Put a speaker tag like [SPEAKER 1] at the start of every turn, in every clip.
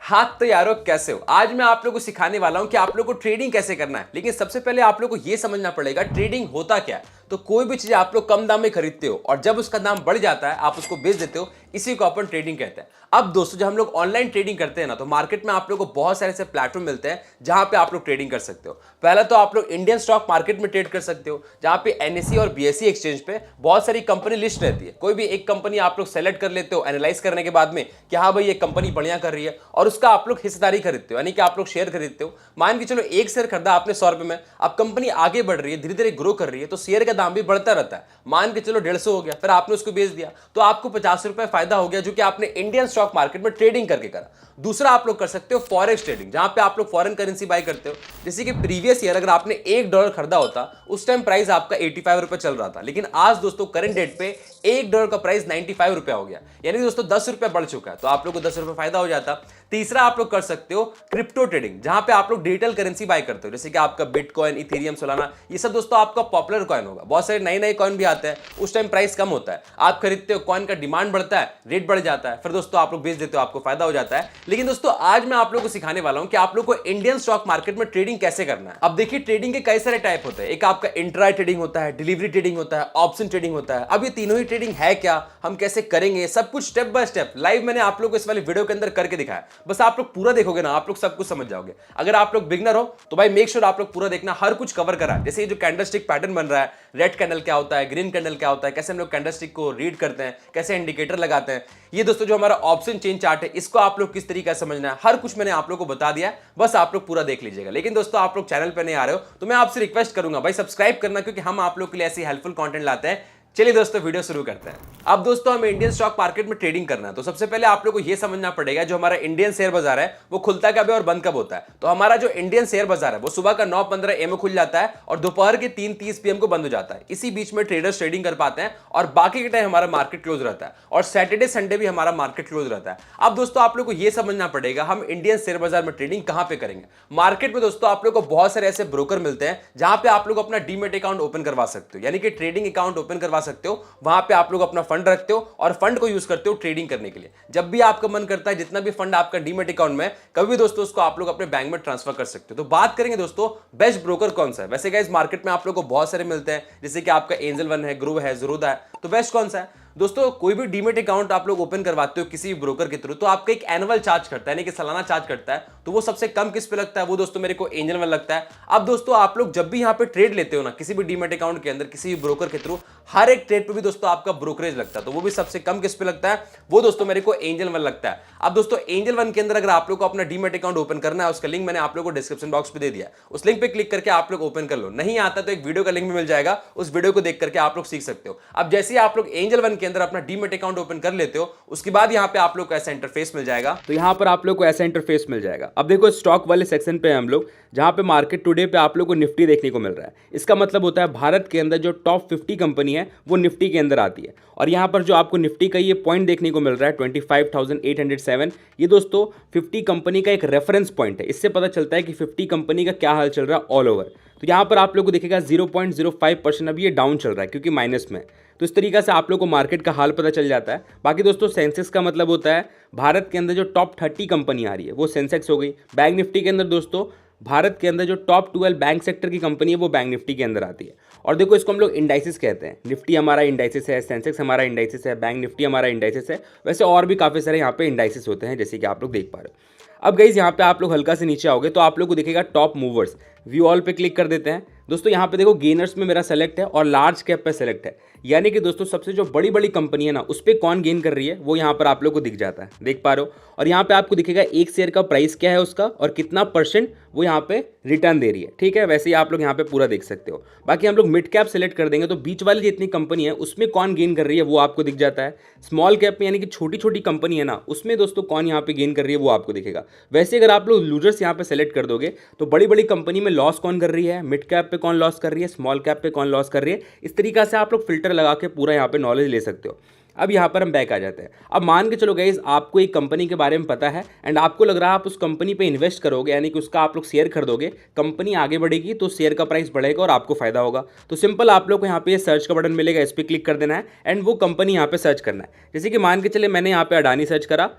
[SPEAKER 1] हाथ तो यारो कैसे हो। आज मैं आप लोगों को सिखाने वाला हूं कि आप लोगों को ट्रेडिंग कैसे करना है। लेकिन सबसे पहले आप लोगों को यह समझना पड़ेगा ट्रेडिंग होता क्या है। तो कोई भी चीज आप लोग कम दाम में खरीदते हो और जब उसका दाम बढ़ जाता है आप उसको बेच देते हो, इसी को अपन ट्रेडिंग कहते हैं। अब दोस्तों जब हम लोग ऑनलाइन ट्रेडिंग करते हैं ना, तो मार्केट में आप लोगों को बहुत सारे ऐसे प्लेटफॉर्म मिलते हैं जहां पे आप लोग ट्रेडिंग कर सकते हो। पहला तो आप लोग इंडियन स्टॉक मार्केट में ट्रेड कर सकते हो, जहां पे एनएसई और बीएसई एक्सचेंज पे बहुत सारी कंपनी लिस्ट रहती है। कोई भी एक कंपनी आप लोग सेलेक्ट कर लेते हो एनालाइज करने के बाद में कि हाँ भाई ये कंपनी बढ़िया कर रही है, और उसका आप लोग हिस्सेदारी खरीदते हो, यानी कि आप लोग शेयर खरीदते हो। मान के चलो एक शेयर खरीदा आपने 100 रुपए में, अब कंपनी आगे बढ़ रही है, धीरे धीरे ग्रो कर रही है, तो शेयर का दाम भी बढ़ता रहता है। मान के चलो 150 हो गया, फिर आपने उसको बेच दिया तो आपको 50 रुपए फायदा हो गया, जो कि आपने इंडियन स्टॉक मार्केट में ट्रेडिंग करके करा। दूसरा आप लोग कर सकते हो फॉरेक्स ट्रेडिंग, जहां पे आप लोग फॉरेन करेंसी बाय करते हो। जैसे कि प्रीवियस ईयर अगर आपने $1 खरीदा होता, उस टाइम प्राइस आपका 85 रुपए चल रहा था, लेकिन आज दोस्तों करंट डेट पे $1 का प्राइस 95 रुपया हो गया, यानी दोस्तों 10 रुपए बढ़ चुका है, तो आप लोग को 10 रुपए फायदा हो जाता। तीसरा आप लोग कर सकते हो क्रिप्टो ट्रेडिंग, जहां पे आप लोग डिजिटल करेंसी बाय करते हो, जैसे कि आपका बिटकॉइन, इथेरियम, सोलाना, ये सब दोस्तों आपका पॉपुलर कॉइन होगा। बहुत सारे नए नए कॉइन भी आते हैं, उस टाइम प्राइस कम होता है, आप खरीदते हो, कॉइन का डिमांड बढ़ता है, रेट बढ़ जाता है, फिर दोस्तों आप लोग बेच देते हो, आपको फायदा हो जाता है। लेकिन दोस्तों आज मैं आप लोगों को सिखाने वाला हूं कि आप लोग को इंडियन स्टॉक मार्केट में ट्रेडिंग कैसे करना है। अब देखिए ट्रेडिंग के कई सारे टाइप होते हैं। एक आपका इंट्रा ट्रेडिंग होता है, डिलीवरी ट्रेडिंग होता है, ऑप्शन ट्रेडिंग होता है। अब ये तीनों ही ट्रेडिंग है क्या, हम कैसे करेंगे, सब कुछ स्टेप बाय स्टेप लाइव मैंने आप लोग को इस वाले वीडियो के अंदर करके दिखाया। बस आप लोग पूरा देखोगे ना, आप लोग सब कुछ समझ जाओगे। अगर आप लोग बिगनर हो तो भाई मेक श्योर आप लोग पूरा देखना, हर कुछ कवर करा है। जैसे ये जो कैंडलस्टिक पैटर्न बन रहा है, रेड कैंडल क्या होता है, ग्रीन कैंडल क्या होता है, कैसे हम लोग कैंडलस्टिक को रीड करते हैं, कैसे इंडिकेटर लगाते हैं, ये दोस्तों जो हमारा ऑप्शन चेन चार्ट है, इसको आप लोग किस तरीके से समझना है, हर कुछ मैंने आप लोग को बता दिया है। बस आप लोग पूरा देख लीजिएगा। लेकिन दोस्तों आप लोग चैनल पे नहीं आ रहे हो तो मैं आपसे रिक्वेस्ट करूंगा भाई सब्सक्राइब करना, क्योंकि हम आप लोग के लिए ऐसी हेल्पफुल कंटेंट लाते हैं। चलिए दोस्तों वीडियो शुरू करते हैं। अब दोस्तों हमें इंडियन स्टॉक मार्केट में ट्रेडिंग करना है, तो सबसे पहले आप लोग को यह समझना पड़ेगा जो हमारा इंडियन शेयर बाजार है वो खुलता कब है और बंद कब होता है। तो हमारा जो इंडियन शेयर बाजार है वो सुबह का 9:15 AM खुल जाता है और दोपहर के 3:30 PM को बंद हो जाता है। इसी बीच में ट्रेडर्स ट्रेडिंग कर पाते हैं और बाकी के टाइम हमारा मार्केट क्लोज रहता है, और सैटरडे संडे भी हमारा मार्केट क्लोज रहता है। अब दोस्तों आप लोग को यह समझना पड़ेगा हम इंडियन शेयर बाजार में ट्रेडिंग कहां पे करेंगे। मार्केट में दोस्तों आप लोग को बहुत सारे ऐसे ब्रोकर मिलते हैं जहां पे आप लोग अपना डीमैट अकाउंट ओपन करवा सकते हो, यानी कि ट्रेडिंग अकाउंट ओपन करवा सकते हो। वहां पे आप लोग अपना फंड रखते हो और फंड को यूज करते हो ट्रेडिंग करने के लिए। जब भी आपका मन करता है, जितना भी फंड आपका डीमैट अकाउंट में, कभी भी दोस्तों उसको आप लोग अपने बैंक में ट्रांसफर कर सकते हो। तो बात करेंगे दोस्तों बेस्ट ब्रोकर कौन सा है। वैसे गाइस मार्केट में आप लोग को बहुत सारे मिलते हैं, जैसे कि आपका एंजल वन है, ग्रो है, ज़रोदा है, तो बेस्ट कौन सा है दोस्तों। कोई भी डीमैट अकाउंट आप लोग ओपन करवाते हो किसी भी ब्रोकर के थ्रू, तो आपका एक एनुअल चार्ज करता है, यानी कि सालाना चार्ज करता है। तो वो सबसे कम किस पे लगता है, वो दोस्तों मेरे को एंजल वन लगता है। अब दोस्तों आप लोग जब भी यहां पे ट्रेड लेते हो ना, किसी भी डीमैट अकाउंट के अंदर किसी भी ब्रोकर के थ्रू, हर एक ट्रेड पे भी दोस्तों आपका ब्रोकरेज लगता है, तो वो भी सबसे कम किस पे लगता है, वो दोस्तों मेरे को एंजल वन लगता है। अब दोस्तों एंजल वन के अंदर अगर आप लोग को अपना डीमैट अकाउंट ओपन करना है, उसका लिंक मैंने आप लोग को डिस्क्रिप्शन बॉक्स पे दे दिया, उस लिंक पे क्लिक करके आप लोग ओपन कर लो। नहीं आता तो एक वीडियो का लिंक भी मिल जाएगा, उस वीडियो को देख करके आप लोग सीख सकते हो। अब जैसे ही आप लोग एंजल वन के अंदर अपना डीमैट अकाउंट ओपन कर लेते हो, उसके बाद यहां पे आप लोग को ऐसा इंटरफेस मिल जाएगा। तो यहां पर आप लोग को ऐसा इंटरफेस मिल जाएगा। अब देखो स्टॉक वाले सेक्शन पे हम लोग, जहां पे मार्केट टुडे पे आप लोग को निफ्टी देखने को मिल रहा है। इसका मतलब होता है भारत के अंदर जो टॉप 50 कंपनी है वो निफ्टी के अंदर आती है। और यहां पर जो आपको निफ्टी का ये पॉइंट देखने को मिल रहा है 25,807, ये दोस्तों 50 कंपनी का एक रेफरेंस पॉइंट है। इससे पता चलता है कि 50 कंपनी का क्या हाल चल रहा है ऑल ओवर। तो यहां पर आप लोग को दिखेगा 0.05% अभी ये डाउन चल रहा है, क्योंकि माइनस में। तो इस तरीके से आप लोग को मार्केट का हाल पता चल जाता है। बाकी दोस्तों सेंसेक्स का मतलब होता है भारत के अंदर जो टॉप 30 कंपनी आ रही है वो सेंसेक्स हो गई। बैंक निफ्टी के अंदर दोस्तों भारत के अंदर जो टॉप 12 बैंक सेक्टर की कंपनी है वो बैंक निफ्टी के अंदर आती है। और देखो इसको हम लोग इंडाइसिस कहते हैं। निफ्टी हमारा इंडाइसिस है, सेंसेक्स हमारा इंडाइसिस है, बैंक निफ्टी हमारा इंडाइसिस है। वैसे और भी काफ़ी सारे यहाँ पे इंडाइसिस होते हैं, जैसे कि आप लोग देख पा रहे हो। अब गाइस यहाँ पे आप लोग हल्का से नीचे आओगे तो आप लोग को दिखेगा टॉप मूवर्स। व्यू ऑल पे क्लिक कर देते हैं दोस्तों। यहाँ पे देखो गेनर्स में मेरा सेलेक्ट है और लार्ज कैप पे सेलेक्ट है, यानी कि दोस्तों सबसे जो बड़ी बड़ी कंपनी है ना उस पर कौन गेन कर रही है वो यहाँ पर आप लोग को दिख जाता है, देख पा रहे हो। और यहाँ पे आपको दिखेगा एक शेयर का प्राइस क्या है उसका और कितना % वो यहाँ पे रिटर्न दे रही है, ठीक है। वैसे ही आप लोग यहाँ पे पूरा देख सकते हो। बाकी हम लोग मिड कैप सेलेक्ट कर देंगे तो बीच वाली जितनी कंपनी है उसमें कौन गेन कर रही है वो आपको दिख जाता है। स्मॉल कैप में यानी कि छोटी छोटी कंपनी है ना, उसमें दोस्तों कौन यहाँ पे गेन कर रही है वो आपको दिखेगा। वैसे अगर आप लोग लूजर्स यहाँ पे सेलेक्ट कर दोगे तो बड़ी बड़ी कंपनी में लॉस कौन कर रही है, मिड कैप पे कौन लॉस कर रही है, स्मॉल कैप पे कौन लॉस कर रही है, इस तरीका से आप लोग फिल्टर लगा के पूरा यहाँ पे नॉलेज ले सकते हो। अब यहाँ पर हम बैक आ जाते हैं। अब मान के चलो गाइस आपको एक कंपनी के बारे में पता है एंड आपको लग रहा है आप उस कंपनी पे इन्वेस्ट करोगे, यानी कि उसका आप लोग शेयर खरीदोगे, कंपनी आगे बढ़ेगी तो शेयर का प्राइस बढ़ेगा और आपको फायदा होगा। तो सिंपल आप लोग को यहाँ पे सर्च का बटन मिलेगा, इस पर क्लिक कर देना है एंड वो कंपनी यहाँ पे सर्च करना है। जैसे कि मान के चले मैंने यहाँ पे अडानी सर्च करा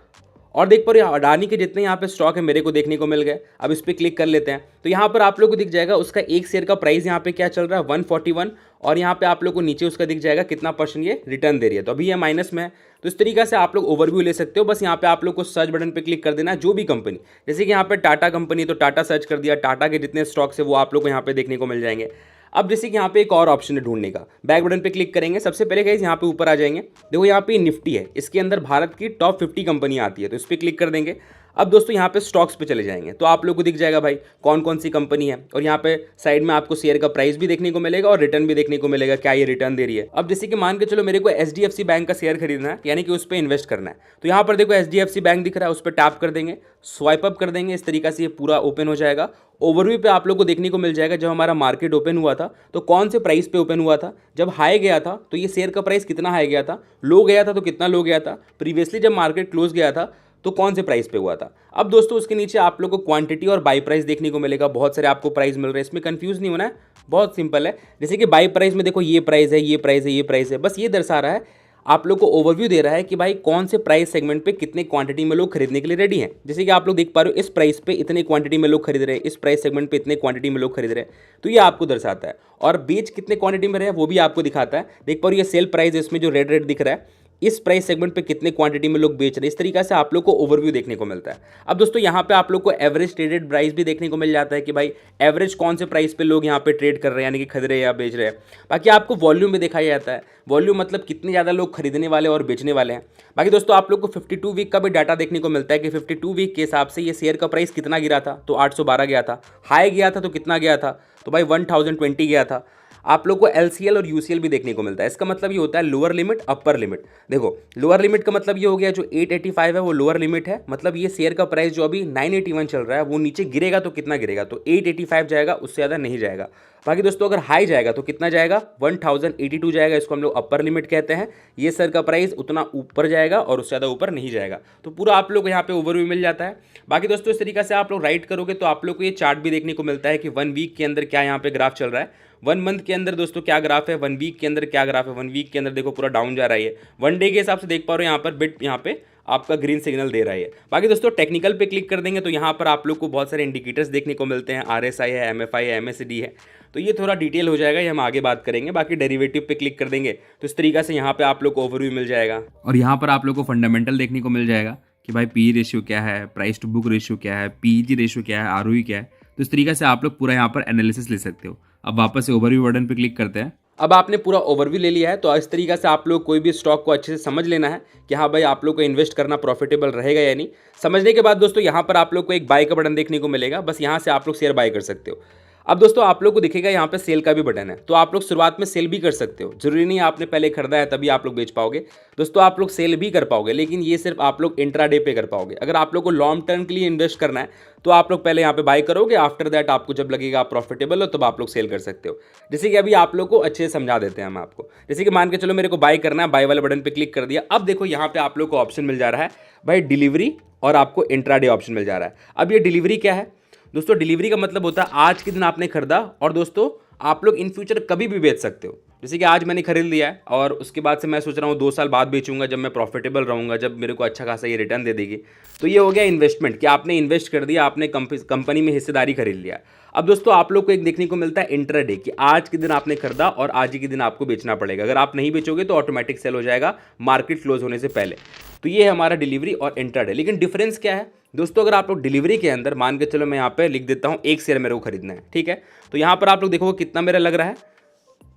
[SPEAKER 1] और देख पा रहे हो अडानी के जितने यहाँ पे स्टॉक है मेरे को देखने को मिल गए। अब इस पर क्लिक कर लेते हैं तो यहाँ पर आप लोग को दिख जाएगा उसका एक शेयर का प्राइस यहाँ पे क्या चल रहा है 141, और यहाँ पे आप लोग को नीचे उसका दिख जाएगा कितना % ये रिटर्न दे रही है। तो अभी ये माइनस में है। तो इस तरीके से आप लोग ओवरव्यू ले सकते हो। बस यहाँ पे आप लोग को सर्च बटन पे क्लिक कर देना है जो भी कंपनी, जैसे कि यहाँ पे टाटा कंपनी तो टाटा सर्च कर दिया, टाटा के जितने स्टॉक्स है वो आप लोग को यहाँ पे देखने को मिल जाएंगे। अब जैसे कि यहाँ पे एक और ऑप्शन है ढूंढने का, बैक बटन पे क्लिक करेंगे। सबसे पहले गाइस यहाँ पे ऊपर आ जाएंगे, देखो यहाँ पे निफ्टी है, इसके अंदर भारत की टॉप 50 कंपनी आती है, तो इस पर क्लिक कर देंगे। अब दोस्तों यहाँ पे स्टॉक्स पे चले जाएंगे तो आप लोग को दिख जाएगा भाई कौन कौन सी कंपनी है, और यहाँ पे साइड में आपको शेयर का प्राइस भी देखने को मिलेगा और रिटर्न भी देखने को मिलेगा, क्या ये रिटर्न दे रही है। अब जैसे कि मान के चलो मेरे को HDFC बैंक का शेयर खरीदना है, यानी कि उस पर इन्वेस्ट करना है, तो यहाँ पर देखो HDFC बैंक दिख रहा है, उस पर टैप कर देंगे, स्वाइप अप कर देंगे, इस तरीके से ये पूरा ओपन हो जाएगा। ओवरव्यू पे आप लोग को देखने को मिल जाएगा जब हमारा मार्केट ओपन हुआ था तो कौन से प्राइस पे ओपन हुआ था, जब हाई गया था तो ये शेयर का प्राइस कितना हाई गया था, लो गया था तो कितना लो गया था, प्रीवियसली जब मार्केट क्लोज गया था तो कौन से प्राइस पे हुआ था। अब दोस्तों उसके नीचे आप लोग को क्वांटिटी और बाई प्राइस देखने को मिलेगा, बहुत सारे आपको प्राइस मिल रहे हैं, इसमें कंफ्यूज नहीं होना है, बहुत सिंपल है। जैसे कि बाई प्राइस में देखो ये प्राइस है, ये प्राइस है, ये प्राइस है, बस ये दर्शा रहा है, आप लोग को ओवरव्यू दे रहा है कि भाई कौन से प्राइस सेगमेंट पे कितने क्वांटिटी में लोग खरीदने के लिए रेडी हैं। जैसे कि आप लोग देख पा रहे हो इस प्राइस पे इतने क्वांटिटी में लोग खरीद रहे हैं, इस प्राइस सेगमेंट पे इतने क्वांटिटी में लोग खरीद रहे हैं, तो ये आपको दर्शाता है। और बेच कितने क्वांटिटी में रहे हैं वो भी आपको दिखाता है। देख पा रहे हो ये सेल प्राइस है, इसमें जो रेड रेड दिख रहा है इस प्राइस सेगमेंट पे कितने क्वांटिटी में लोग बेच रहे हैं, इस तरीके से आप लोग को ओवरव्यू देखने को मिलता है। अब दोस्तों यहाँ पे आप लोग को एवरेज ट्रेडेड प्राइस भी देखने को मिल जाता है कि भाई एवरेज कौन से प्राइस पे लोग यहाँ पे ट्रेड कर रहे हैं, यानी कि खरीद रहे हैं या बेच रहे हैं। बाकी आपको वॉल्यूम भी दिखाया जाता है, वॉल्यूम मतलब कितने ज़्यादा लोग खरीदने वाले और बेचने वाले हैं। बाकी दोस्तों आप लोग को 52 वीक का भी डाटा देखने को मिलता है कि 52 वीक के हिसाब से ये शेयर का प्राइस कितना गिरा था, तो 812 गया था, हाई गया था तो कितना गया था, तो भाई 1020 गया था। आप लोग को LCL और UCL भी देखने को मिलता है। इसका मतलब ये होता है लोअर लिमिट अपर लिमिट। देखो लोअर लिमिट का मतलब ये हो गया जो 885 है वो लोअर लिमिट है, मतलब ये शेयर का प्राइस जो अभी 981 चल रहा है वो नीचे गिरेगा तो कितना गिरेगा, तो 885 जाएगा, उससे ज़्यादा नहीं जाएगा। बाकी दोस्तों अगर हाई जाएगा तो कितना जाएगा, 1082 जाएगा, इसको हम लोग अपर लिमिट कहते हैं। ये शेयर का प्राइस उतना ऊपर जाएगा और उससे ज़्यादा ऊपर नहीं जाएगा। तो पूरा आप लोग को यहाँ पे ओवरव्यू मिल जाता है। बाकी दोस्तों इस तरीके से आप लोग राइट करोगे तो आप लोग को ये चार्ट भी देखने को मिलता है कि 1 वीक के अंदर क्या यहाँ पे ग्राफ चल रहा है, 1 मंथ के अंदर दोस्तों क्या ग्राफ है, 1 वीक के अंदर क्या ग्राफ है। 1 वीक के अंदर देखो पूरा डाउन जा रहा है, 1 डे के हिसाब से देख पा रहे हो यहाँ पर बिट यहाँ पे आपका ग्रीन सिग्नल दे रहा है। बाकी दोस्तों टेक्निकल पे क्लिक कर देंगे तो यहाँ पर आप लोग को बहुत सारे इंडिकेटर्स देखने को मिलते हैं, RSI है, MFI है, MACD है, तो ये थोड़ा डिटेल हो जाएगा, ये हम आगे बात करेंगे। बाकी डेरिवेटिव पे क्लिक कर देंगे तो इस तरीके से यहाँ पे आप लोग को ओवरव्यू मिल जाएगा, और यहाँ पर आप लोग को फंडामेंटल देखने को मिल जाएगा कि भाई PE रेशियो क्या है, प्राइस टू बुक रेशियो क्या है, PEG रेशियो क्या है, ROE क्या है। तो इस तरीके से आप लोग पूरा यहाँ पर एनालिसिस ले सकते हो। अब वापस से ओवरव्यू बटन पे क्लिक करते हैं। अब आपने पूरा ओवरव्यू ले लिया है तो इस तरीके से आप लोग कोई भी स्टॉक को अच्छे से समझ लेना है कि हाँ भाई आप लोग को इन्वेस्ट करना प्रॉफिटेबल रहेगा या नहीं। समझने के बाद दोस्तों यहाँ पर आप लोग को एक बाय का बटन देखने को मिलेगा, बस यहाँ से आप लोग शेयर बाय कर सकते हो। अब दोस्तों आप लोग को दिखेगा यहाँ पे सेल का भी बटन है, तो आप लोग शुरुआत में सेल भी कर सकते हो, जरूरी नहीं आपने पहले खरीदा है तभी आप लोग बेच पाओगे। दोस्तों आप लोग सेल भी कर पाओगे, लेकिन ये सिर्फ आप लोग इंट्राडे पे कर पाओगे। अगर आप लोग को लॉन्ग टर्म के लिए इन्वेस्ट करना है तो आप लोग पहले यहाँ पे बाय करोगे, आफ्टर दैट आपको जब लगेगा आप प्रॉफिटेबल हो तब आप लोग सेल कर सकते हो। जैसे कि अभी आप लोग को अच्छे से समझा देते हैं हम आपको। जैसे कि मान के चलो मेरे को बाय करना है, बाय वाले बटन पे क्लिक कर दिया। अब देखो यहाँ पे आप लोग को ऑप्शन मिल जा रहा है भाई डिलीवरी, और आपको इंट्राडे ऑप्शन मिल जा रहा है। अब ये डिलीवरी क्या है दोस्तों, डिलीवरी का मतलब होता है आज के दिन आपने खरीदा और दोस्तों आप लोग इन फ्यूचर कभी भी बेच सकते हो। जैसे कि आज मैंने खरीद लिया है और उसके बाद से मैं सोच रहा हूँ 2 साल बाद बेचूंगा, जब मैं प्रॉफिटेबल रहूंगा, जब मेरे को अच्छा खासा ये रिटर्न दे देगी। तो ये हो गया इन्वेस्टमेंट कि आपने इन्वेस्ट कर दिया, आपने कंपनी में हिस्सेदारी खरीद लिया। अब दोस्तों आप लोग को एक देखने को मिलता है इंट्राडे कि आज के दिन आपने खरीदा और आज ही के दिन आपको बेचना पड़ेगा। अगर आप नहीं बेचोगे तो ऑटोमेटिक सेल हो जाएगा मार्केट क्लोज होने से पहले। तो ये है हमारा डिलीवरी और इंट्राडे। लेकिन डिफरेंस क्या है दोस्तों, अगर आप लोग डिलीवरी के अंदर मान के चलो मैं यहाँ पे लिख देता हूँ 1 शेयर मेरे को खरीदना है, ठीक है, तो यहाँ पर आप लोग देखोगे कितना मेरा लग रहा है,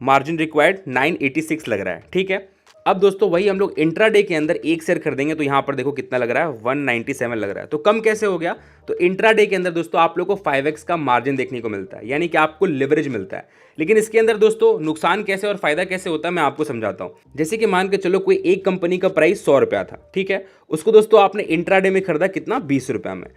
[SPEAKER 1] मार्जिन रिक्वायर्ड 986 लग रहा है, ठीक है। अब दोस्तों वही हम लोग इंट्राडे के अंदर 1 शेयर खरीदेंगे तो यहाँ पर देखो कितना लग रहा है, 197 लग रहा है। तो कम कैसे हो गया, तो इंट्राडे के अंदर दोस्तों आप लोग को 5x का मार्जिन देखने को मिलता है, यानी कि आपको लिवरेज मिलता है। लेकिन इसके अंदर दोस्तों नुकसान कैसे और फायदा कैसे होता है मैं आपको समझाता हूँ। जैसे कि मान के चलो कोई एक कंपनी का प्राइस 100 रुपया था, ठीक है, उसको दोस्तों आपने इंट्राडे में खरीदा कितना, 20 रुपया में।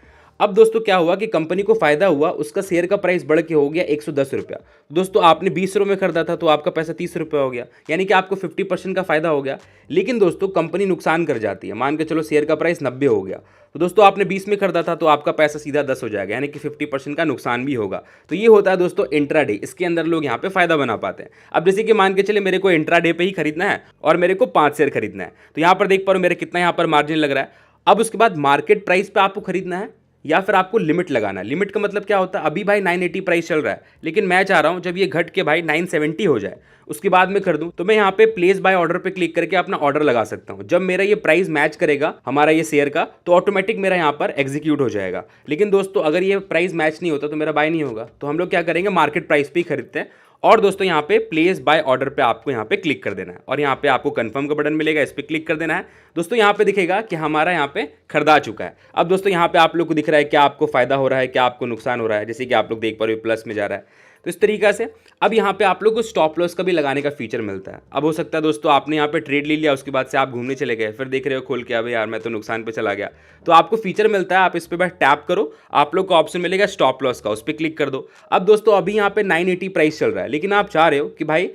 [SPEAKER 1] अब दोस्तों क्या हुआ कि कंपनी को फायदा हुआ, उसका शेयर का प्राइस बढ़ के हो गया 110 रुपया। दोस्तों आपने 20 रुपये में खरीदा था तो आपका पैसा 30 रुपये हो गया, यानी कि आपको 50% का फायदा हो गया। लेकिन दोस्तों कंपनी नुकसान कर जाती है, मान के चलो शेयर का प्राइस 90 हो गया, तो दोस्तों आपने 20 में खरीदा था तो आपका पैसा सीधा 10 हो जाएगा, यानी कि 50% का नुकसान भी होगा। तो ये होता है दोस्तों इंट्राडे, इसके अंदर लोग यहाँ पे फायदा बना पाते हैं। अब जैसे कि मान के चले मेरे को इंट्राडे पे ही खरीदना है और मेरे को 5 शेयर खरीदना है, तो यहाँ पर देख पा रहे हो मेरा कितना यहाँ पर मार्जिन लग रहा है, अब उसके बाद मार्केट प्राइस पे आपको खरीदना है या फिर आपको लिमिट लगाना है। लिमिट का मतलब क्या होता है, अभी भाई 980 प्राइस चल रहा है, लेकिन मैं चाह रहा हूं जब ये घट के भाई 970 हो जाए उसके बाद मैं कर दूं, तो मैं यहाँ पे प्लेस बाय ऑर्डर पे क्लिक करके अपना ऑर्डर लगा सकता हूं। जब मेरा ये प्राइस मैच करेगा हमारा ये शेयर का, तो ऑटोमेटिक मेरा यहाँ पर एग्जीक्यूट हो जाएगा। लेकिन दोस्तों अगर ये प्राइस मैच नहीं होता तो मेरा बाय नहीं होगा, तो हम लोग क्या करेंगे, मार्केट प्राइस पे ही खरीदते हैं। और दोस्तों यहाँ पे प्लेस बाय ऑर्डर पे आपको यहाँ पे क्लिक कर देना है और यहाँ पे आपको कंफर्म का बटन मिलेगा, इस पे क्लिक कर देना है। दोस्तों यहाँ पे दिखेगा कि हमारा यहाँ पे खरीदा चुका है। अब दोस्तों यहाँ पे आप लोग को दिख रहा है क्या आपको फायदा हो रहा है, क्या आपको नुकसान हो रहा है, जैसे कि आप लोग देख पा रहे हो प्लस में जा रहा है। तो इस तरीका से अब यहाँ पे आप लोग को स्टॉप लॉस का भी लगाने का फीचर मिलता है। अब हो सकता है दोस्तों आपने यहाँ पे ट्रेड ले लिया, उसके बाद से आप घूमने चले गए, फिर देख रहे हो खोल के अब यार मैं तो नुकसान पे चला गया, तो आपको फीचर मिलता है, आप इस पे बस टैप करो, आप लोग को ऑप्शन मिलेगा स्टॉप लॉस का, उस पर क्लिक कर दो। अब दोस्तों अभी यहाँ पे 980 प्राइस चल रहा है, लेकिन आप चाह रहे हो कि भाई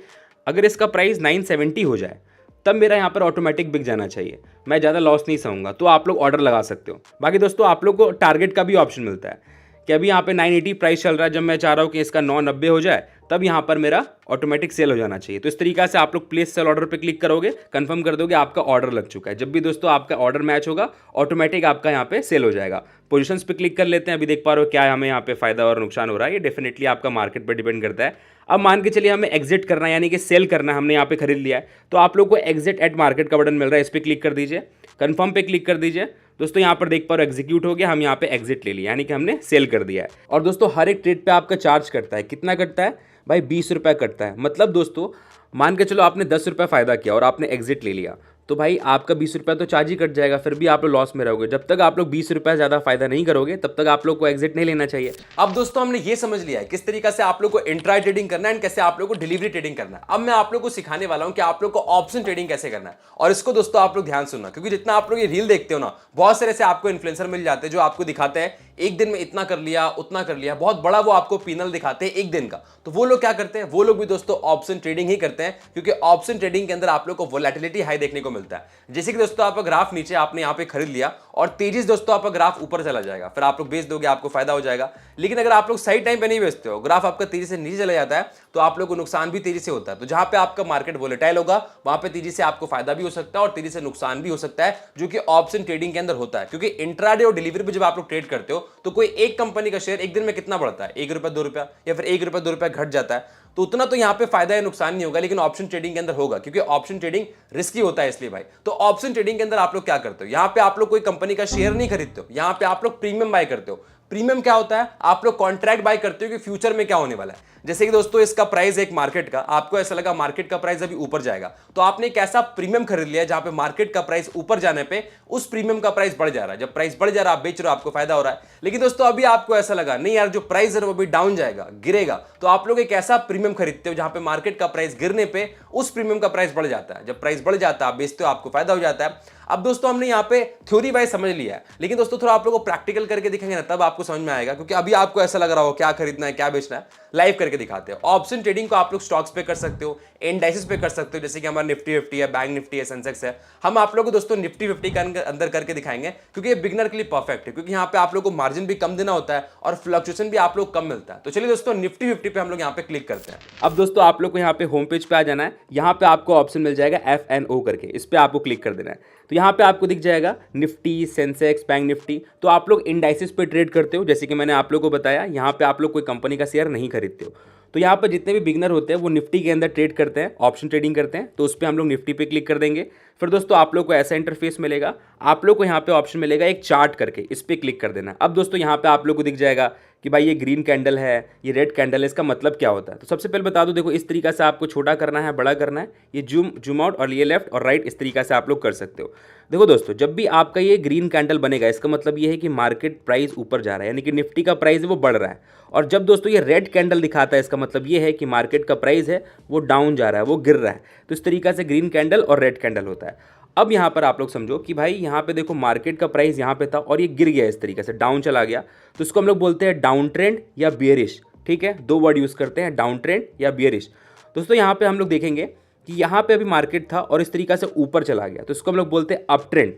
[SPEAKER 1] अगर इसका प्राइस 970 हो जाए तब मेरा यहाँ पर ऑटोमेटिक बिक जाना चाहिए, मैं ज़्यादा लॉस नहीं सहूँगा, तो आप लोग ऑर्डर लगा सकते हो। बाकी दोस्तों आप लोग को टारगेट का भी ऑप्शन मिलता है कि अभी यहाँ पे 980 प्राइस चल रहा है, जब मैं चाह रहा हूँ कि इसका 990 हो जाए तब यहाँ पर मेरा ऑटोमेटिक सेल हो जाना चाहिए। तो इस तरीका से आप लोग प्लेस सेल ऑर्डर पे क्लिक करोगे, कंफर्म कर दोगे, आपका ऑर्डर लग चुका है। जब भी दोस्तों आपका ऑर्डर मैच होगा ऑटोमेटिक आपका यहाँ पे सेल हो जाएगा। पोजीशंस पे क्लिक कर लेते हैं, अभी देख पा रहे हो क्या हमें यहाँ पे फायदा और नुकसान हो रहा है, ये डेफिनेटली आपका मार्केट पर डिपेंड करता है। अब मान के चलिए हमें एग्जिट करना है, यानी कि सेल करना है, हमने यहाँ पे खरीद लिया है, तो आप लोग को एग्जिट एट मार्केट का बटन मिल रहा है, इस पर क्लिक कर दीजिए, कंफर्म पे क्लिक कर दीजिए। दोस्तों यहाँ पर देख पा रहे हो एग्जीक्यूट हो गया, हम यहाँ पे एग्जिट ले लिया, यानी कि हमने सेल कर दिया है। और दोस्तों हर एक ट्रेड पे आपका चार्ज कटता है, कितना कटता है भाई, 20 रुपये कटता है। मतलब दोस्तों मान के चलो आपने 10 रुपये फायदा किया और आपने एग्जिट ले लिया, तो भाई आपका 20 रुपये तो चार्ज ही कट जाएगा, फिर भी आप लोग लॉस में रहोगे। जब तक आप लोग 20 रुपये ज़्यादा फायदा नहीं करोगे तब तक आप लोग को एग्जिट नहीं लेना चाहिए। अब दोस्तों हमने ये समझ लिया है किस तरीके से आप लोग को इंट्रा ट्रेडिंग करना है एंड कैसे आप लोग को डिलीवरी ट्रेडिंग करना है। अब मैं आप लोग को सिखाने वाला हूं कि आप लोग को ऑप्शन ट्रेडिंग कैसे करना है। और इसको दोस्तों आप लोग ध्यान सुनना, क्योंकि जितना आप लोग ये रील देखते हो ना, बहुत सारे से आपको इन्फ्लुएंसर मिल जाते हैं जो आपको दिखाते हैं एक दिन में इतना कर लिया उतना कर लिया, बहुत बड़ा वो आपको पिनल दिखाते हैं एक दिन का। तो वो लोग क्या करते हैं, वो लोग भी दोस्तों ऑप्शन ट्रेडिंग ही करते हैं, क्योंकि ऑप्शन ट्रेडिंग के अंदर आप लोग को वोलेटिलिटी हाई देखने को मिलता है। जैसे कि दोस्तों आपका ग्राफ नीचे आपने यहाँ पे खरीद लिया और तेजी से दोस्तों आपका ग्राफ ऊपर चला जाएगा, फिर आप लोग बेच दोगे, आपको फायदा हो जाएगा। लेकिन अगर आप लोग सही टाइम पे नहीं बेचते हो, ग्राफ आपका तेजी से नीचे चला जाता है, तो आप लोग को नुकसान भी तेजी से होता है। तो जहां पे आपका मार्केट वोलेटाइल होगा वहां पे तेजी से आपको फायदा भी हो सकता है और तेजी से नुकसान भी हो सकता है, जो कि ऑप्शन ट्रेडिंग के अंदर होता है। क्योंकि इंट्राडे और डिलीवरी पे जब आप लोग ट्रेड करते हो तो कोई एक कंपनी का शेयर एक दिन में कितना बढ़ता है, 1 रुपया 2 रुपया, या फिर 1 रुपया 2 रुपया घट जाता है, तो उतना तो यहाँ पे फायदा या नुकसान नहीं होगा, लेकिन ऑप्शन ट्रेडिंग के अंदर होगा, क्योंकि ऑप्शन ट्रेडिंग रिस्की होता है इसलिए भाई। तो ऑप्शन ट्रेडिंग के अंदर आप लोग क्या करते हो, यहाँ पे आप लोग कोई कंपनी का शेयर नहीं खरीदते हो, यहाँ पे आप लोग प्रीमियम बाय करते हो। प्रीमियम क्या होता है, आप लोग कॉन्ट्रैक्ट बाय करते हो कि फ्यूचर में क्या होने वाला है। जैसे कि दोस्तों इसका प्राइस एक मार्केट का, आपको ऐसा लगा मार्केट का प्राइस अभी ऊपर जाएगा, तो आपने एक ऐसा प्रीमियम खरीद लिया जहां पे मार्केट का प्राइस ऊपर जाने पे उस प्रीमियम का प्राइस बढ़ जा रहा है। जब प्राइस बढ़ जा रहा है आप बेच रहे हो, आपको फायदा हो रहा है। लेकिन दोस्तों अभी आपको ऐसा लगा नहीं यार जो प्राइस है वो अभी डाउन जाएगा, गिरेगा, तो आप लोग एक ऐसा प्रीमियम खरीदते हो जहां पे मार्केट का प्राइस गिरने पे उस प्रीमियम का प्राइस बढ़ जाता है। जब प्राइस बढ़ जाता है आप बेचते हो, आपको फायदा हो जाता है। अब दोस्तों हमने यहाँ पे थ्योरी वाइज समझ लिया है, लेकिन दोस्तों थोड़ा आप लोगों को प्रैक्टिकल करके दिखेंगे ना, तब आपको समझ में आएगा। क्योंकि अभी आपको ऐसा लग रहा हो क्या खरीदना है क्या बेचना है, लाइव करके दिखाते हैं। ऑप्शन ट्रेडिंग को आप लोग स्टॉक्स पे कर सकते हो, इंडाइसेस पे कर सकते हो, जैसे कि हमारा निफ्टी 50 है, बैंक निफ्टी है, सेंसेक्स है। हम आप लोग को दोस्तों निफ्टी 50 के अंदर करके दिखाएंगे, क्योंकि ये बिगनर के लिए परफेक्ट है, क्योंकि यहाँ पे आप लोग को मार्जिन भी कम देना होता है और फ्लक्चुएशन भी आप लोग कम मिलता है। तो चलिए दोस्तों निफ्टी 50 पे हम लोग यहाँ पे क्लिक करते हैं। अब दोस्तों आप लोग को यहाँ पे होम पेज पे आ जाना है, यहाँ पे आपको ऑप्शन मिल जाएगा FNO करके, इस पे आपको क्लिक कर देना है। तो यहाँ पे आपको दिख जाएगा निफ्टी, सेंसेक्स, बैंक निफ्टी। तो आप लोग इंडाइसेस पे ट्रेड करते हो, जैसे कि मैंने आप लोग को बताया, यहाँ पे आप लोग कोई कंपनी का शेयर नहीं खरीदते हो। तो यहाँ पर जितने भी बिगनर होते हैं वो निफ्टी के अंदर ट्रेड करते हैं, ऑप्शन ट्रेडिंग करते हैं, तो उस पर हम लोग निफ्टी पे क्लिक कर देंगे। फिर दोस्तों आप लोग को ऐसा इंटरफेस मिलेगा, आप लोग को यहाँ पे ऑप्शन मिलेगा एक चार्ट करके, इस पर क्लिक कर देना। अब दोस्तों यहाँ पे आप लोग को दिख जाएगा कि भाई ये ग्रीन कैंडल है, ये रेड कैंडल है, इसका मतलब क्या होता है। तो सबसे पहले बता दो, देखो इस तरीका से आपको छोटा करना है, बड़ा करना है, ये जूम आउट और ये लेफ्ट और राइट, इस तरीका से आप लोग कर सकते हो। देखो दोस्तों जब भी आपका ये ग्रीन कैंडल बनेगा इसका मतलब ये है कि मार्केट प्राइस ऊपर जा रहा है, यानी कि निफ्टी का प्राइस है वो बढ़ रहा है। और जब दोस्तों ये रेड कैंडल दिखाता है इसका मतलब ये है कि मार्केट का प्राइस है वो डाउन जा रहा है, वो गिर रहा है। तो इस तरीका से ग्रीन कैंडल और रेड कैंडल होता है। अब यहाँ पर आप लोग समझो कि भाई यहाँ पे देखो मार्केट का प्राइस यहाँ पे था और ये गिर गया, इस तरीके से डाउन चला गया, तो इसको हम लोग बोलते हैं डाउन ट्रेंड या बियरिश। ठीक है, दो वर्ड यूज़ करते हैं, डाउन ट्रेंड या बियरिश। दोस्तों यहाँ पे हम लोग देखेंगे कि यहाँ पे अभी मार्केट था और इस तरीका से ऊपर चला गया, तो इसको हम लोग बोलते हैं अप ट्रेंड,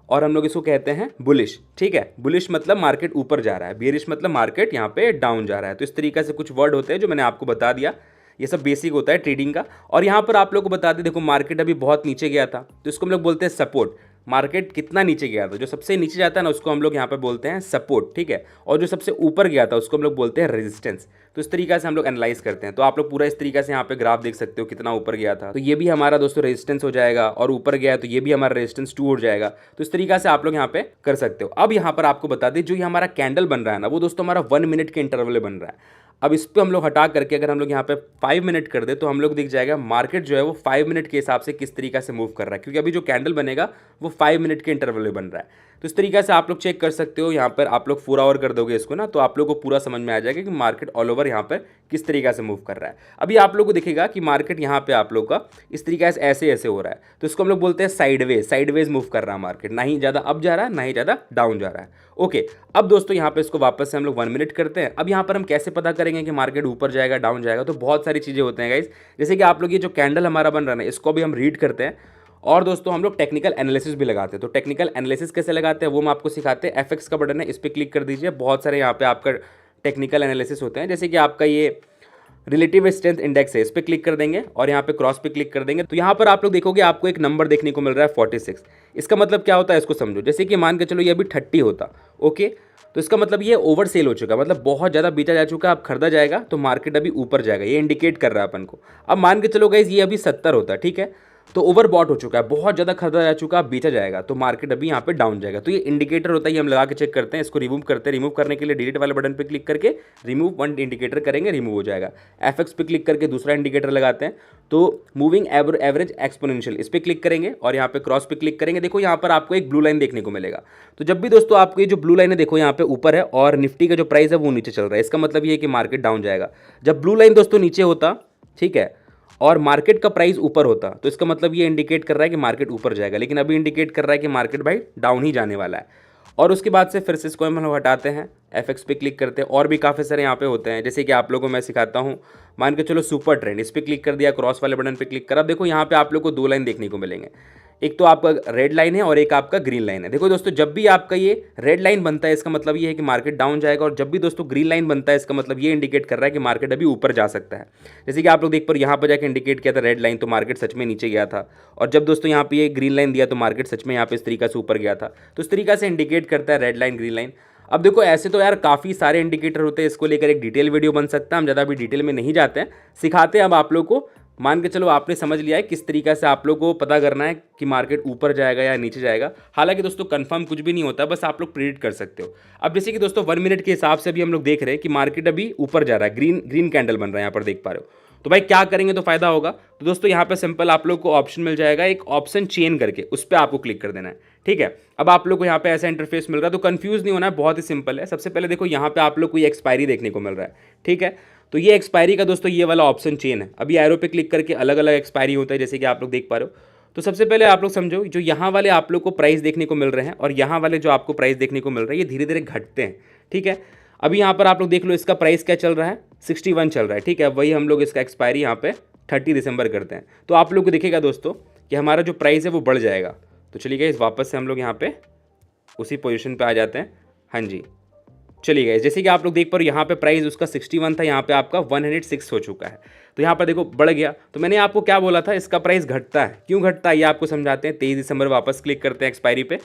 [SPEAKER 1] और हम लोग इसको कहते हैं बुलिश। ठीक है, बुलिश मतलब मार्केट ऊपर जा रहा है, बियरिश मतलब मार्केट यहाँ पे डाउन जा रहा है। तो इस तरीके से कुछ वर्ड होते हैं जो मैंने आपको बता दिया, ये सब बेसिक होता है ट्रेडिंग का। और यहाँ पर आप लोग को बता दें, देखो मार्केट अभी बहुत नीचे गया था, तो इसको हम लोग बोलते हैं सपोर्ट। मार्केट कितना नीचे गया था, जो सबसे नीचे जाता है ना उसको हम लोग यहाँ पे बोलते हैं सपोर्ट, ठीक है, और जो सबसे ऊपर गया था उसको हम लोग बोलते हैं रेजिस्टेंस। तो इस तरीके से हम लोग एनालाइज करते हैं। तो आप लोग पूरा इस तरीके से यहाँ पे ग्राफ देख सकते हो कितना ऊपर गया था, तो ये भी हमारा दोस्तों रेजिस्टेंस हो जाएगा, और ऊपर गया तो ये भी हमारा रेजिस्टेंस 2 हो जाएगा। तो इस तरीके से आप लोग यहाँ पे कर सकते हो। अब यहाँ पर आपको बता दें, जो ये हमारा कैंडल बन रहा है ना, वो दोस्तों हमारा 1 मिनट के इंटरवल बन रहा है। अब इस पे हम लोग हटा करके अगर हम लोग यहाँ पे 5 मिनट कर दे तो हम लोग दिख जाएगा मार्केट जो है वो 5 मिनट के हिसाब से किस तरीके से मूव कर रहा है, क्योंकि अभी जो कैंडल बनेगा वो 5 मिनट के इंटरवल में बन रहा है। तो इस तरीके से आप लोग चेक कर सकते हो। यहाँ पर आप लोग 4 आवर कर दोगे इसको ना, तो आप लोग को पूरा समझ में आ जाएगा कि मार्केट ऑल ओवर यहाँ पर किस तरीके से मूव कर रहा है। अभी आप लोग को दिखेगा कि मार्केट यहाँ पे आप लोग का इस तरीके से ऐसे ऐसे हो रहा है, तो इसको हम लोग बोलते हैं साइडवेज मूव कर रहा है मार्केट, ना ही ज़्यादा अप जा रहा है ना ही ज़्यादा डाउन जा रहा है। ओके, अब दोस्तों यहाँ पे इसको वापस से हम लोग 1 मिनट करते हैं। अब यहाँ पर हम कैसे पता करेंगे कि मार्केट ऊपर जाएगा डाउन जाएगा, तो बहुत सारी चीज़ें होते हैं गाइस। जैसे कि आप लोग ये जो कैंडल हमारा बन रहा है इसको भी हम रीड करते हैं, और दोस्तों हम लोग टेक्निकल एनालिसिस भी लगाते हैं। तो टेक्निकल एनालिसिस कैसे लगाते हैं वो हम आपको सिखाते हैं। एफएक्स का बटन है, इस पर क्लिक कर दीजिए। बहुत सारे यहाँ पे आपका टेक्निकल एनालिसिस होते हैं, जैसे कि आपका ये रिलेटिव स्ट्रेंथ इंडेक्स है, इस पर क्लिक कर देंगे और यहाँ पे क्रॉस पे क्लिक कर देंगे। तो यहाँ पर आप लोग देखोगे आपको एक नंबर देखने को मिल रहा है 46। इसका मतलब क्या होता है इसको समझो। जैसे कि मान के चलो ये अभी 30 होता, ओके, तो इसका मतलब ये ओवर सेल हो चुका, मतलब बहुत ज़्यादा बेचा जा चुका है। अब खरीदा जाएगा तो मार्केट अभी ऊपर जाएगा, ये इंडिकेट कर रहा है अपन को। अब मान के चलो गाइस ये अभी 70 होता है, ठीक है, तो ओवर बॉट हो चुका है, बहुत ज़्यादा खरीदा जा चुका है, बेचा जाएगा तो मार्केट अभी यहाँ पे डाउन जाएगा। तो ये इंडिकेटर होता है, ये हम लगा के चेक करते हैं। इसको रिमूव करते हैं। रिमूव करने के लिए डिलीट वाले बटन पे क्लिक करके रिमूव वन इंडिकेटर करेंगे, रिमूव हो जाएगा। एफएक्स पे क्लिक करके दूसरा इंडिकेटर लगाते हैं, तो मूविंग एवरेज एक्सपोनेंशियल, इस पर क्लिक करेंगे और यहाँ पे क्रॉस पे क्लिक करेंगे। देखो यहाँ पर आपको एक ब्लू लाइन देखने को मिलेगा। तो जब भी दोस्तों आपको ये जो ब्लू लाइन है देखो यहाँ पे ऊपर है और निफ्टी का जो प्राइस है वो नीचे चल रहा है, इसका मतलब ये है कि मार्केट डाउन जाएगा। जब ब्लू लाइन दोस्तों नीचे होता, ठीक है, और मार्केट का प्राइस ऊपर होता, तो इसका मतलब ये इंडिकेट कर रहा है कि मार्केट ऊपर जाएगा। लेकिन अभी इंडिकेट कर रहा है कि मार्केट भाई डाउन ही जाने वाला है। और उसके बाद से फिर से इसको हम लोग हटाते हैं, एफएक्स पे क्लिक करते हैं। और भी काफ़ी सारे यहाँ पे होते हैं, जैसे कि आप लोगों को मैं सिखाता हूँ। मान के चलो सुपर ट्रेंड, इस पर क्लिक कर दिया, क्रॉस वाले बटन पे क्लिक करा। देखो यहाँ पे आप लोग को 2 लाइन देखने को मिलेंगे, एक तो आपका रेड लाइन है और एक आपका ग्रीन लाइन है। देखो दोस्तों जब भी आपका ये रेड लाइन बनता है इसका मतलब ये है कि मार्केट डाउन जाएगा, और जब भी दोस्तों ग्रीन लाइन बनता है इसका मतलब ये इंडिकेट कर रहा है कि मार्केट अभी ऊपर जा सकता है। जैसे कि आप लोग देख पर यहाँ पर जाकर इंडिकेट किया था रेड लाइन, तो मार्केट सच में नीचे गया था, और जब दोस्तों यहाँ पे ये ग्रीन लाइन दिया तो मार्केट सच में यहाँ पे इस तरीके से ऊपर गया था। तो इस तरीके से इंडिकेट करता है रेड लाइन ग्रीन लाइन। अब देखो ऐसे तो यार काफ़ी सारे इंडिकेटर होते हैं, इसको लेकर एक डिटेल वीडियो बन सकता है, हम ज़्यादा भी डिटेल में नहीं जाते हैं, सिखाते हैं अब आप लोग को। मान के चलो आपने समझ लिया है किस तरीके से आप लोग को पता करना है कि मार्केट ऊपर जाएगा या नीचे जाएगा। हालांकि दोस्तों कंफर्म कुछ भी नहीं होता, बस आप लोग प्रेडिक्ट कर सकते हो। अब जैसे कि दोस्तों 1 मिनट के हिसाब से भी हम लोग देख रहे हैं कि मार्केट अभी ऊपर जा रहा है, ग्रीन कैंडल बन रहा है, यहाँ पर देख पा रहे हो। तो भाई क्या करेंगे तो फायदा होगा, तो दोस्तों यहाँ पे सिंपल आप लोग को ऑप्शन मिल जाएगा, एक ऑप्शन चेन करके, उस पर आपको क्लिक कर देना है, ठीक है। अब आप लोग को यहाँ पे ऐसा इंटरफेस मिल रहा है, तो कंफ्यूज नहीं होना है, बहुत ही सिंपल है। सबसे पहले देखो यहाँ पे आप लोग को ये एक्सपायरी देखने को मिल रहा है, ठीक है, तो ये एक्सपायरी का दोस्तों ये वाला ऑप्शन चेन है। अभी एरो पे क्लिक करके अलग अलग एक्सपायरी होता है, जैसे कि आप लोग देख पा रहे हो। तो सबसे पहले आप लोग समझो, जो यहाँ वाले आप लोग को प्राइस देखने को मिल रहे हैं और यहाँ वाले जो आपको प्राइस देखने को मिल रहे हैं, ये धीरे धीरे घटते हैं, ठीक है। अभी यहाँ पर आप लोग देख लो इसका प्राइस क्या चल रहा है, 61 चल रहा है, ठीक है। वही हम लोग इसका एक्सपायरी यहाँ पे 30 दिसंबर करते हैं, तो आप लोग को दिखेगा दोस्तों कि हमारा जो प्राइस है वो बढ़ जाएगा। तो चलिए गाइस वापस से हम लोग यहाँ पे उसी पोजीशन पे आ जाते हैं। हाँ जी, चलिए गाइस, जैसे कि आप लोग देख पा रहे हो यहाँ पे प्राइस उसका 61 था, यहाँ पे आपका 106 हो चुका है। तो यहाँ पर देखो बढ़ गया। तो मैंने आपको क्या बोला था, इसका प्राइस घटता है, क्यों घटता है ये आपको समझाते हैं। 23 दिसंबर वापस क्लिक करते हैं एक्सपायरी पे।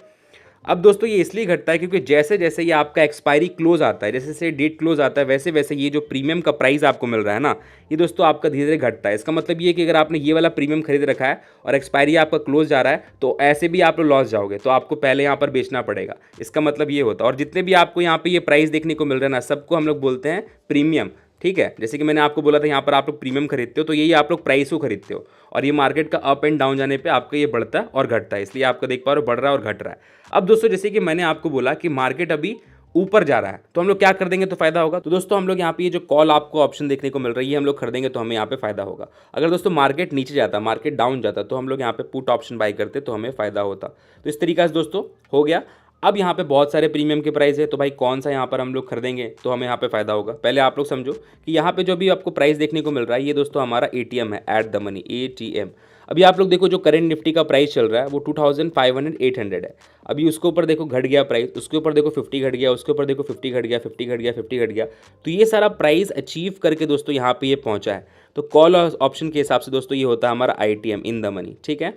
[SPEAKER 1] अब दोस्तों ये इसलिए घटता है क्योंकि जैसे जैसे ये आपका एक्सपायरी क्लोज आता है, जैसे जैसे डेट क्लोज आता है, वैसे वैसे ये जो प्रीमियम का प्राइस आपको मिल रहा है ना, ये दोस्तों आपका धीरे धीरे घटता है। इसका मतलब ये कि अगर आपने ये वाला प्रीमियम खरीद रखा है और एक्सपायरी आपका क्लोज जा रहा है, तो ऐसे भी आप लोग लॉस जाओगे, तो आपको पहले यहाँ पर बेचना पड़ेगा। इसका मतलब ये होता है। और जितने भी आपको यहाँ पे ये प्राइस देखने को मिल रहा है ना, सबको हम लोग बोलते हैं प्रीमियम, ठीक है। जैसे कि मैंने आपको बोला था यहाँ पर आप लोग प्रीमियम खरीदते हो, तो यही आप लोग प्राइस को खरीदते हो, और ये मार्केट का अप एंड डाउन जाने पे आपका ये बढ़ता है और घटता है, इसलिए आपका देख पा रहे हो बढ़ रहा है और घट रहा है। अब दोस्तों जैसे कि मैंने आपको बोला कि मार्केट अभी ऊपर जा रहा है, तो हम लोग क्या कर देंगे तो फायदा होगा। तो दोस्तों हम लोग यहाँ पे ये जो कॉल आपको ऑप्शन देखने को मिल रही है, हम लोग खरीदेंगे तो हमें यहाँ पे फायदा होगा। अगर दोस्तों मार्केट नीचे जाता, मार्केट डाउन जाता, तो हम लोग यहाँ पे पुट ऑप्शन बाय करते तो हमें फायदा होता। तो इस तरीके से दोस्तों हो गया। अब यहाँ पे बहुत सारे प्रीमियम के प्राइस है, तो भाई कौन सा यहाँ पर हम लोग खरीदेंगे तो हमें यहाँ पे फायदा होगा। पहले आप लोग समझो कि यहाँ पे जो भी आपको प्राइस देखने को मिल रहा है, ये दोस्तों हमारा ATM है, एट द मनी, ATM। अभी आप लोग देखो जो करेंट निफ्टी का प्राइस चल रहा है वो 2500-800 है। अभी उसके ऊपर देखो घट गया प्राइस, उसके ऊपर देखो 50 घट गया, उसके ऊपर देखो 50 घट गया, 50 घट गया, 50 घट गया। तो ये सारा प्राइस अचीव करके दोस्तों यहाँ पे ये पहुँचा है। तो कॉल ऑप्शन के हिसाब से दोस्तों ये होता है हमारा ITM, इन द मनी, ठीक है।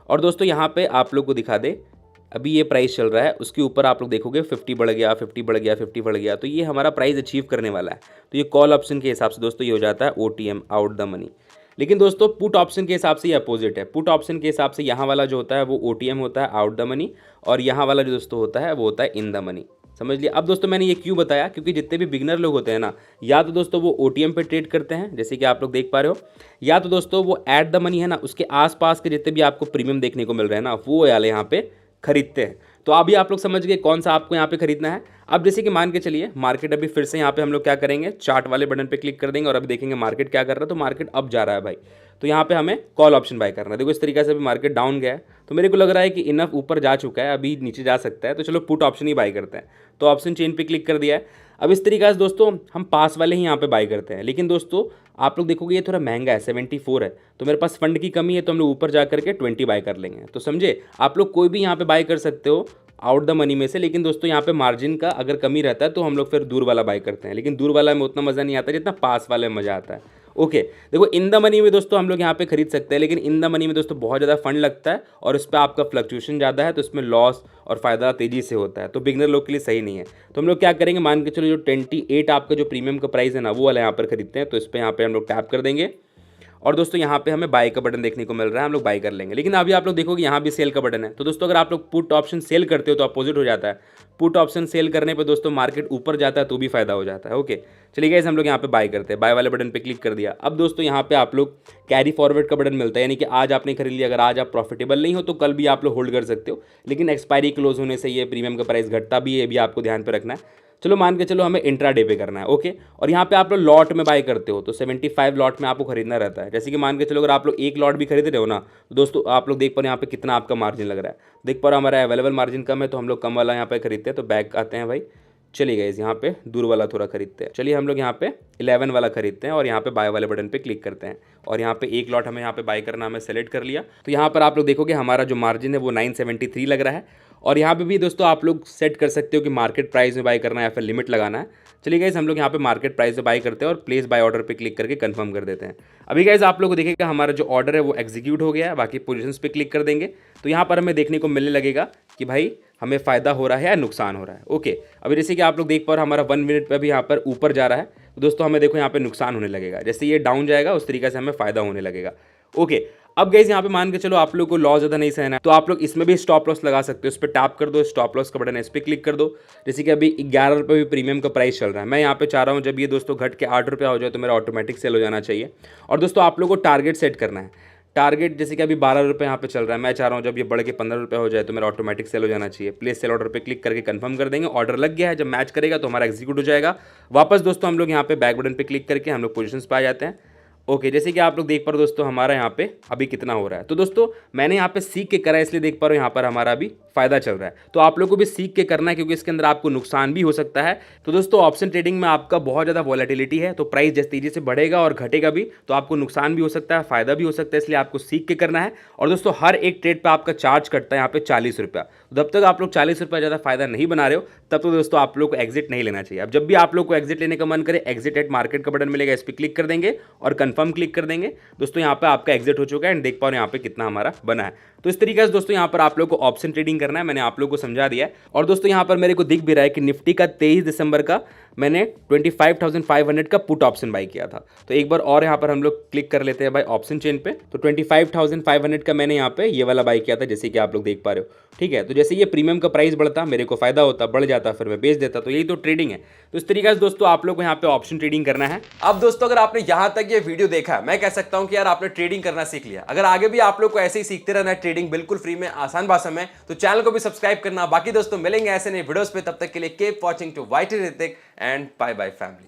[SPEAKER 1] और दोस्तों यहाँ पे आप लोग को दिखा दे
[SPEAKER 2] अभी ये प्राइस चल रहा है, उसके ऊपर आप लोग देखोगे 50 बढ़ गया, 50 बढ़ गया, 50 बढ़ गया, तो ये हमारा प्राइस अचीव करने वाला है। तो ये कॉल ऑप्शन के हिसाब से दोस्तों ये हो जाता है OTM, आउट द मनी। लेकिन दोस्तों पुट ऑप्शन के हिसाब से ये अपोजिट है। पुट ऑप्शन के हिसाब से यहाँ वाला जो होता है वो OTM होता है, आउट द मनी, और यहाँ वाला जो दोस्तों होता है वो होता है इन द मनी। समझ लिया। अब दोस्तों मैंने ये क्यों बताया, क्योंकि जितने भी बिगनर लोग होते हैं ना, या तो दोस्तों वो OTM पे ट्रेड करते हैं जैसे कि आप लोग देख पा रहे हो, या तो दोस्तों वो एट द मनी है ना, उसके आसपास के जितने भी आपको प्रीमियम देखने को मिल रहे हैं ना, वो वाले यहाँ पे खरीदते हैं। तो अभी आप लोग समझ गए कौन सा आपको यहाँ पे खरीदना है। अब जैसे कि मान के चलिए मार्केट अभी फिर से यहाँ पे हम लोग क्या करेंगे, चार्ट वाले बटन पे क्लिक कर देंगे और अभी देखेंगे मार्केट क्या कर रहा है। तो मार्केट अप जा रहा है भाई, तो यहाँ पे हमें कॉल ऑप्शन बाय करना है। देखो इस तरीके से अभी मार्केट डाउन गया है, तो मेरे को लग रहा है कि इनफ ऊपर जा चुका है, अभी नीचे जा सकता है, तो चलो पुट ऑप्शन ही बाय करते हैं। तो ऑप्शन चेन पे क्लिक कर दिया है। अब इस तरीके से दोस्तों हम पास वाले ही यहाँ पे बाय करते हैं। लेकिन दोस्तों आप लोग देखोगे ये थोड़ा महंगा है, 74 है, तो मेरे पास फंड की कमी है, तो हम लोग ऊपर जा करके 20 बाय कर लेंगे। तो समझे, आप लोग कोई भी यहाँ पे बाय कर सकते हो आउट द मनी में से। लेकिन दोस्तों यहाँ पे मार्जिन का अगर कमी रहता है तो हम लोग फिर दूर वाला बाय करते हैं। लेकिन दूर वाला में उतना मज़ा नहीं आता जितना पास वाले में मज़ा आता है। ओके देखो इन द मनी में दोस्तों हम लोग यहाँ पे खरीद सकते हैं, लेकिन इन द मनी में दोस्तों बहुत ज़्यादा फंड लगता है और उस पर आपका फ्लक्चुएशन ज़्यादा है, तो इसमें लॉस और फ़ायदा तेज़ी से होता है, तो बिगनर लोग के लिए सही नहीं है। तो हम लोग क्या करेंगे, मान के चलो जो 28 आपका जो प्रीमियम का प्राइस है ना, वो वाला यहाँ पर खरीदते हैं। तो इस पर यहाँ पे हम लोग टैप कर देंगे और दोस्तों यहाँ पे हमें बाय का बटन देखने को मिल रहा है, हम लोग बाय कर लेंगे। लेकिन अभी आप लोग देखोगे यहाँ भी सेल का बटन है। तो दोस्तों अगर आप लोग पुट ऑप्शन सेल करते हो तो अपोजिट हो जाता है। पुट ऑप्शन सेल करने पे दोस्तों मार्केट ऊपर जाता है तो भी फायदा हो जाता है। ओके चलिए गाइस हम लोग यहाँ पे बाय करते हैं, बाय वाले बटन पे क्लिक कर दिया। अब दोस्तों यहाँ पे आप लोग कैरी फॉरवर्ड का बटन मिलता है, यानी कि आज आपने खरीद लिया, अगर आज आप प्रॉफिटेबल नहीं हो तो कल भी आप लोग होल्ड कर सकते हो। लेकिन एक्सपायरी क्लोज होने से ये प्रीमियम का प्राइस घटता भी है, ये भी आपको ध्यान पे रखना है। चलो मान के चलो हमें इंट्राडे पे करना है। ओके और यहाँ पे आप लोग लॉट में बाय करते हो, तो 75 लॉट में आपको खरीदना रहता है। जैसे कि मान के चलो अगर आप लोग एक लॉट भी खरीद रहे हो ना, तो दोस्तों आप लोग देख पा रहे हो यहाँ पे कितना आपका मार्जिन लग रहा है। देख पा रहे हो हमारा अवेलेबल मार्जिन कम है, तो हम लोग कम वाला यहाँ पे खरीदते हैं। तो बैक आते हैं भाई, चलिए गाइस यहाँ पे दूर वाला थोड़ा खरीदते हैं। चलिए हम लोग यहाँ पे 11 वाला खरीदते हैं और यहाँ पे बाय वाले बटन पे क्लिक करते हैं और यहाँ पे एक लॉट हमें यहाँ पे बाय करना, हमें सेलेक्ट कर लिया। तो यहाँ पर आप लोग देखोगे हमारा जो मार्जिन है वो 973 लग रहा है। और यहाँ पे भी दोस्तों आप लोग सेट कर सकते हो कि मार्केट प्राइस में बाय करना है या फिर लिमिट लगाना है। चलिए गाइस हम लोग यहाँ पे मार्केट प्राइस में बाय करते हैं और प्लेस बाय ऑर्डर पे क्लिक करके कंफर्म कर देते हैं। अभी गाइस आप लोग को देखिएगा हमारा जो ऑर्डर है वो एग्जीक्यूट हो गया है। बाकी पोजीशंस पे क्लिक कर देंगे तो यहाँ पर हमें देखने को मिलने लगेगा कि भाई हमें फ़ायदा हो रहा है या नुकसान हो रहा है। ओके अभी जैसे कि आप लोग देख पा रहे हो हमारा 1 मिनट पे भी यहाँ पर ऊपर जा रहा है, तो दोस्तों हमें देखो यहाँ पे नुकसान होने लगेगा। जैसे ये डाउन जाएगा उस तरीके से हमें फ़ायदा होने लगेगा। ओके अब गाइस यहाँ पे मान के चलो आप लोग को लॉस ज़्यादा नहीं सहना है, तो आप लोग इसमें भी स्टॉप लॉस लगा सकते हो। इस पर टैप कर दो, स्टॉप लॉस का बटन है, इस पर क्लिक कर दो। जैसे कि अभी 11 रुपये भी प्रीमियम का प्राइस चल रहा है, मैं यहाँ पे चाह रहा हूँ जब ये दोस्तों घट के 8 रुपये हो जाए तो मेरा ऑटोमेटिक सेल हो जाना चाहिए। और दोस्तों आप लोग को टारगेट सेट करना है। टारगेट जैसे कि अभी 12 रुपये यहाँ पे चल रहा है, मैं चाह रहा हूँ जब ये बढ़ के 15 रुपये हो जाए तो मेरा ऑटोमेटिक सेल हो जाना चाहिए। प्लेस सेल ऑर्डर पे क्लिक करके कंफर्म कर देंगे, ऑर्डर लग गया है। जब मैच करेगा तो हमारा एग्जीक्यूट हो जाएगा। वापस दोस्तों हम लोग यहाँ पे बैक बटन पे क्लिक करके हम लोग पोजीशंस पे आ जाते हैं। ओके जैसे कि आप लोग देख पा रहे हो दोस्तों हमारा यहाँ पे अभी कितना हो रहा है। तो दोस्तों मैंने यहाँ पे सीख के करा है, इसलिए देख पा रहे हो यहाँ पर हमारा अभी फायदा चल रहा है। तो आप लोग को भी सीख के करना है, क्योंकि इसके अंदर आपको नुकसान भी हो सकता है। तो दोस्तों ऑप्शन ट्रेडिंग में आपका बहुत ज़्यादा वॉलेटिलिटी है, तो प्राइस जैसे तेजी से बढ़ेगा और घटेगा भी, तो आपको नुकसान भी हो सकता है, फायदा भी हो सकता है, इसलिए आपको सीख के करना है। और दोस्तों हर एक ट्रेड पर आपका चार्ज कटता है यहाँ पे 40 रुपया। जब तक आप लोग 40 रुपये ज़्यादा फायदा नहीं बना रहे हो तब तो दोस्तों आप लोग को एग्जिट नहीं लेना चाहिए। अब जब भी आप लोग को एग्जिट लेने का मन करे, एग्जिट एट मार्केट का बटन मिलेगा, इस पर क्लिक कर देंगे और कंफर्म क्लिक कर देंगे। दोस्तों यहाँ पे आपका एग्जिट हो चुका है एंड देख पाओ यहाँ पे कितना हमारा बना है। तो इस तरीके से दोस्तों यहाँ पर आप लोग को ऑप्शन ट्रेडिंग करना है, मैंने आप लोग को समझा दिया है। और दोस्तों यहाँ पर मेरे को दिख भी रहा है कि निफ्टी का 23 दिसंबर का मैंने 25,500 का पुट ऑप्शन बाई किया था। तो एक बार और यहाँ पर हम लोग क्लिक कर लेते हैं भाई ऑप्शन चेन पे। तो 25,500 का मैंने यहाँ पे ये वाला बाई किया था, जैसे कि आप लोग देख पा रहे हो। ठीक है, तो जैसे ये प्रीमियम का प्राइस बढ़ता मेरे को फायदा होता, बढ़ जाता, फिर मैं बेच देता। तो यही तो ट्रेडिंग है। तो इस तरीके से दोस्तों आप लोग को यहाँ पे ऑप्शन ट्रेडिंग करना है।
[SPEAKER 1] अब दोस्तों अगर आपने यहां तक ये वीडियो देखा, मैं कह सकता हूं कि यार आपने ट्रेडिंग करना सीख लिया। अगर आगे भी आप लोग को ऐसे ही सीखते रहना है ट्रेडिंग बिल्कुल फ्री में, आसान भाषा में, तो चैनल को भी सब्सक्राइब करना। बाकी दोस्तों मिलेंगे ऐसे नए वीडियोस पे, तब तक के लिए keep watching to YT Hrithik and bye bye family.